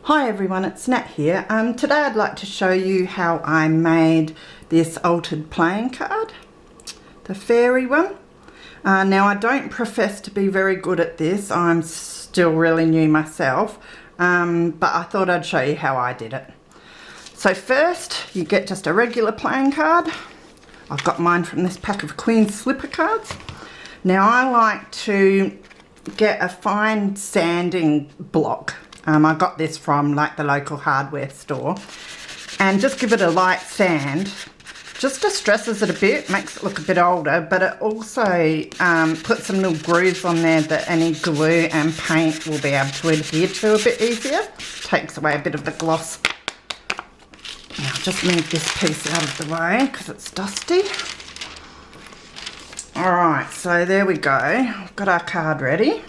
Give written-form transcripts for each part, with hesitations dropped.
Hi everyone, it's Nat here. Today I'd like to show you how I made this altered playing card, the fairy one. Now I don't profess to be very good at this, I'm still really new myself, but I thought I'd show you how I did it. So first you get just a regular playing card. I've got mine from this pack of Queen Slipper cards. Now I like to get a fine sanding block. I got this from like the local hardware store, and just give it a light sand. Just distresses it a bit, makes it look a bit older, but it also puts some little grooves on there that any glue and paint will be able to adhere to a bit easier. Takes away a bit of the gloss. Now I'll just move this piece out of the way because it's dusty. Alright, so there we go. I've got our card ready.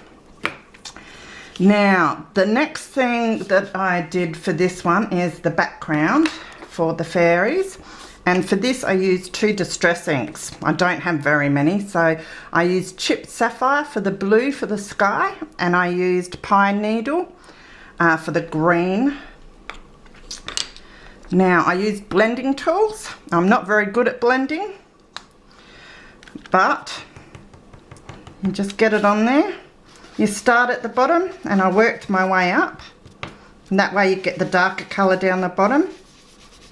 Now, the next thing that I did for this one is the background for the fairies. And for this I used two distress inks. I don't have very many, so I used Chipped Sapphire for the blue for the sky, and I used Pine Needle for the green. Now, I used blending tools. I'm not very good at blending, but you just get it on there. You start at the bottom, and I worked my way up, and that way you get the darker colour down the bottom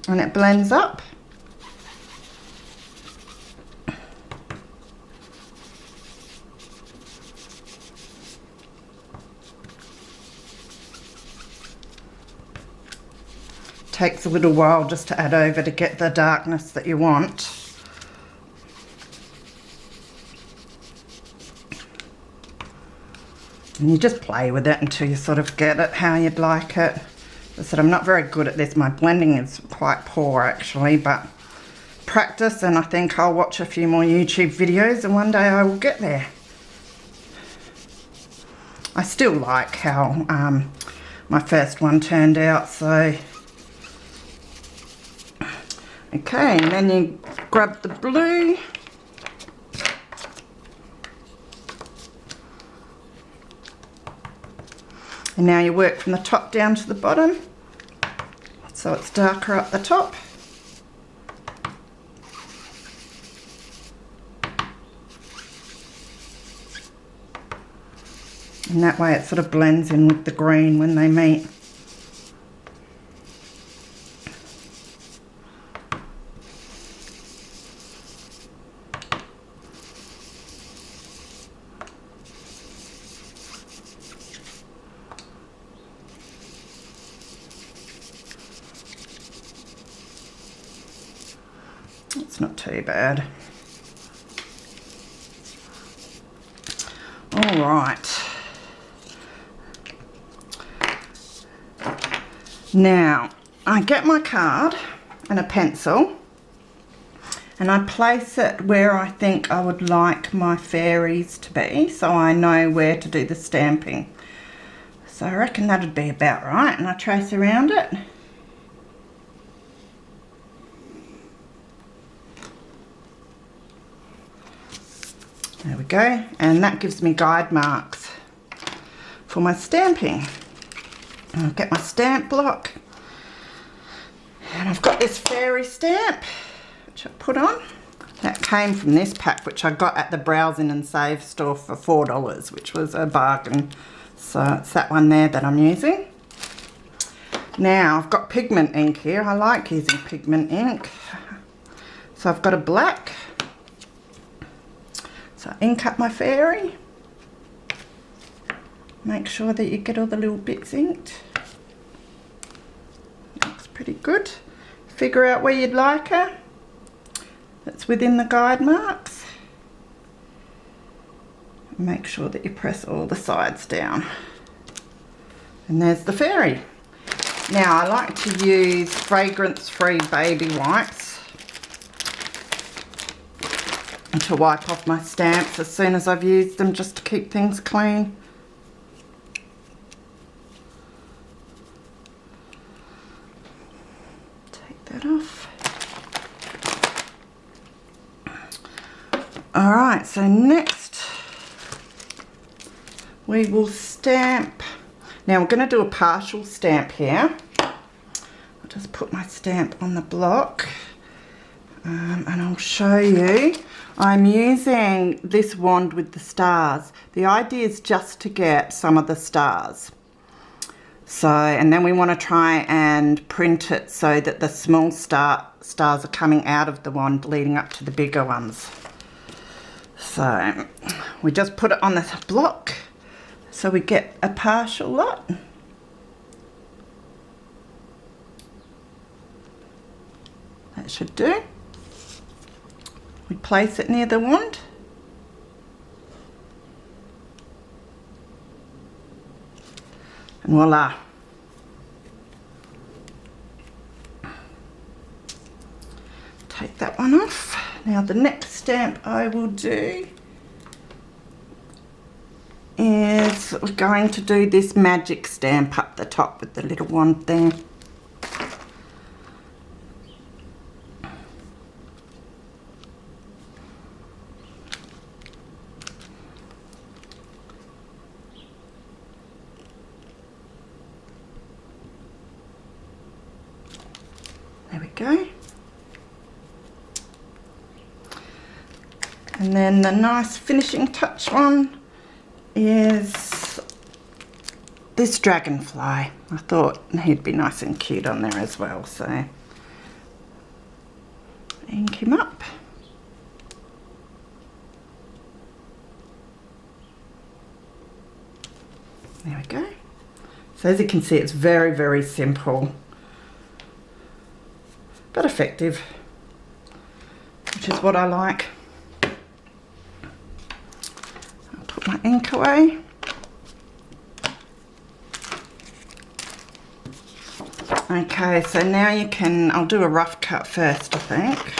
and it blends up. Takes a little while just to add over to get the darkness that you want. And you just play with it until you sort of get it how you'd like it. As I said, I'm not very good at this. My blending is quite poor actually, but practice, and I think I'll watch a few more YouTube videos and one day I will get there. I still like how my first one turned out, so. Okay, and then you grab the blue. And now you work from the top down to the bottom, so it's darker up the top. And that way it sort of blends in with the green when they meet. It's not too bad. All right. Now, I get my card and a pencil, and I place it where I think I would like my fairies to be, so I know where to do the stamping. So I reckon that'd be about right, and I trace around it. There we go, and that gives me guide marks for my stamping. I'll get my stamp block, and I've got this fairy stamp which I put on. That came from this pack which I got at the Browsing and Save store for $4, which was a bargain. So it's that one there that I'm using. Now I've got pigment ink here. I like using pigment ink. So I've got a black. So ink up my fairy. Make sure that you get all the little bits inked. Looks pretty good. Figure out where you'd like her. That's within the guide marks. Make sure that you press all the sides down. And there's the fairy. Now I like to use fragrance-free baby wipes to wipe off my stamps as soon as I've used them, just to keep things clean. Take that off. Alright, so next we will stamp Now we're going to do a partial stamp here. I'll just put my stamp on the block and I'll show you. I'm using this wand with the stars. The idea is just to get some of the stars. So, and then we want to try and print it so that the small stars are coming out of the wand leading up to the bigger ones. So we just put it on the block so we get a partial lot. That should do. We place it near the wand. And voila. Take that one off. Now the next stamp I will do is we're going to do this magic stamp up the top with the little wand there. There we go. And then the nice finishing touch one is this dragonfly. I thought he'd be nice and cute on there as well, so ink him up. There we go. So as you can see, it's very, very simple, but effective, which is what I like. I'll put my ink away. Okay, so now you can, I'll do a rough cut first, I think.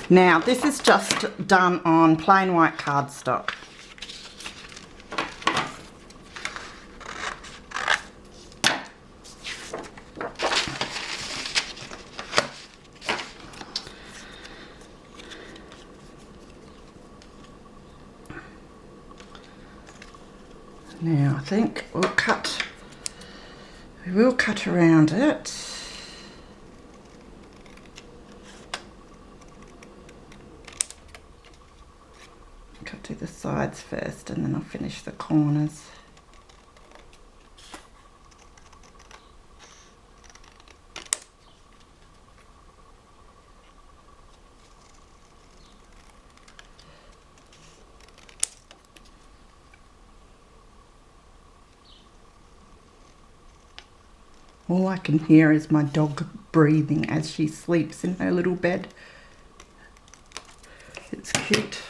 Now, this is just done on plain white cardstock. Now I think we will cut around it. I'll do the sides first and then I'll finish the corners. All I can hear is my dog breathing as she sleeps in her little bed. It's cute.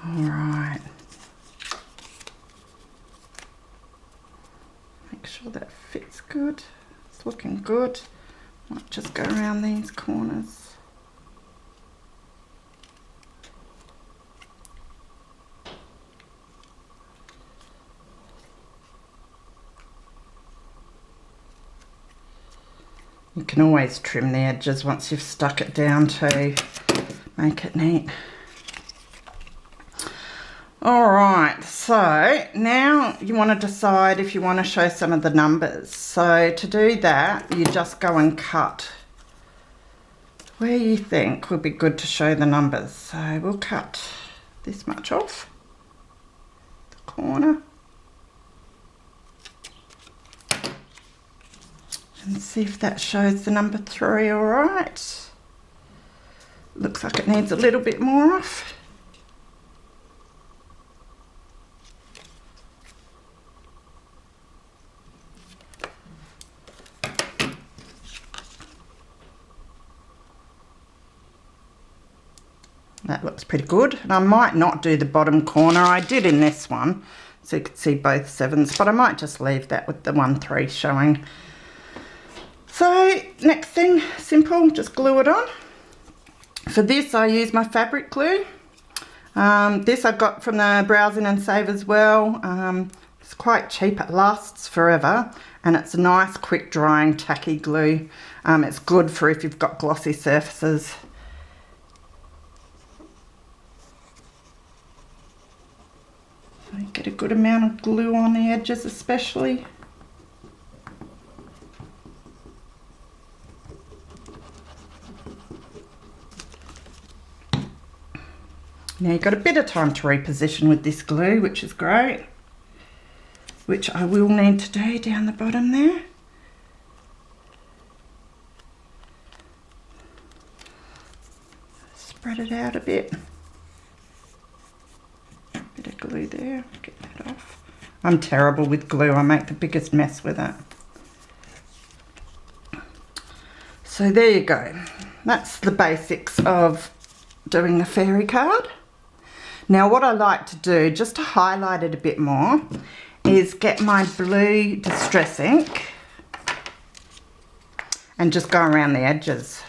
Alright. Make sure that fits good. It's looking good. Might just go around these corners. You can always trim the edges once you've stuck it down to make it neat. Alright, so now you want to decide if you want to show some of the numbers. So to do that, you just go and cut where you think would be good to show the numbers. So we'll cut this much off the corner. And see if that shows the number 3 all right. Looks like it needs a little bit more off. That looks pretty good. And I might not do the bottom corner. I did in this one, so you could see both 7s, but I might just leave that with the 1 3 showing. So next thing, simple, just glue it on. For this I use my fabric glue. This I got from the Browsing and Save as well. It's quite cheap, it lasts forever, and it's a nice quick drying tacky glue. It's good for if you've got glossy surfaces. So you get a good amount of glue on the edges especially. Now you've got a bit of time to reposition with this glue, which is great, which I will need to do down the bottom there. Spread it out a bit. Bit of glue there, get that off. I'm terrible with glue, I make the biggest mess with it. So there you go. That's the basics of doing the fairy card. Now what I like to do, just to highlight it a bit more, is get my blue Distress ink and just go around the edges.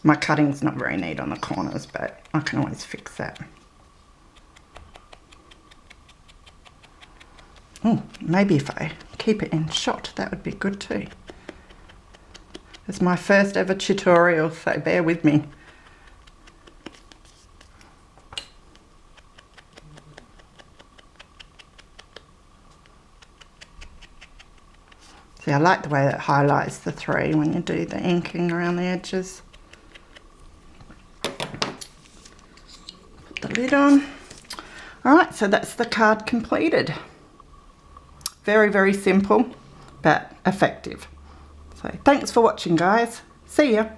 My cutting's not very neat on the corners, but I can always fix that. Oh, maybe if I keep it in shot, that would be good too. It's my first ever tutorial, so bear with me. See, I like the way that highlights the three when you do the inking around the edges. Put the lid on. Alright, so that's the card completed. Very, very simple, but effective. So thanks for watching, guys. See ya.